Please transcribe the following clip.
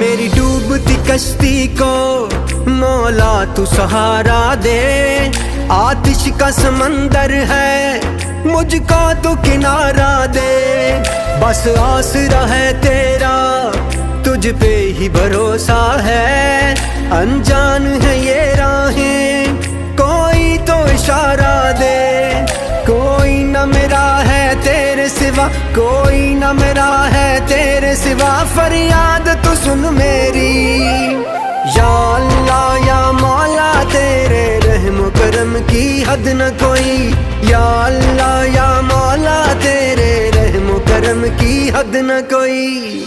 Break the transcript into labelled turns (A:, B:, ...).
A: मेरी डूबती कश्ती को मौला तू सहारा दे। आतिश का समंदर है, मुझको तू किनारा दे। बस आसरा है तेरा, तुझ पे ही भरोसा है। अनजान है ये राहें, कोई तो इशारा दे। कोई न मेरा है तेरे सिवा, कोई न मेरा है तेरे सिवा। फरियाद तू सुन मेरी, या अल्लाह या मौला तेरे रहम करम की हद न कोई। या अल्लाह या मौला तेरे रहम करम की हद न कोई।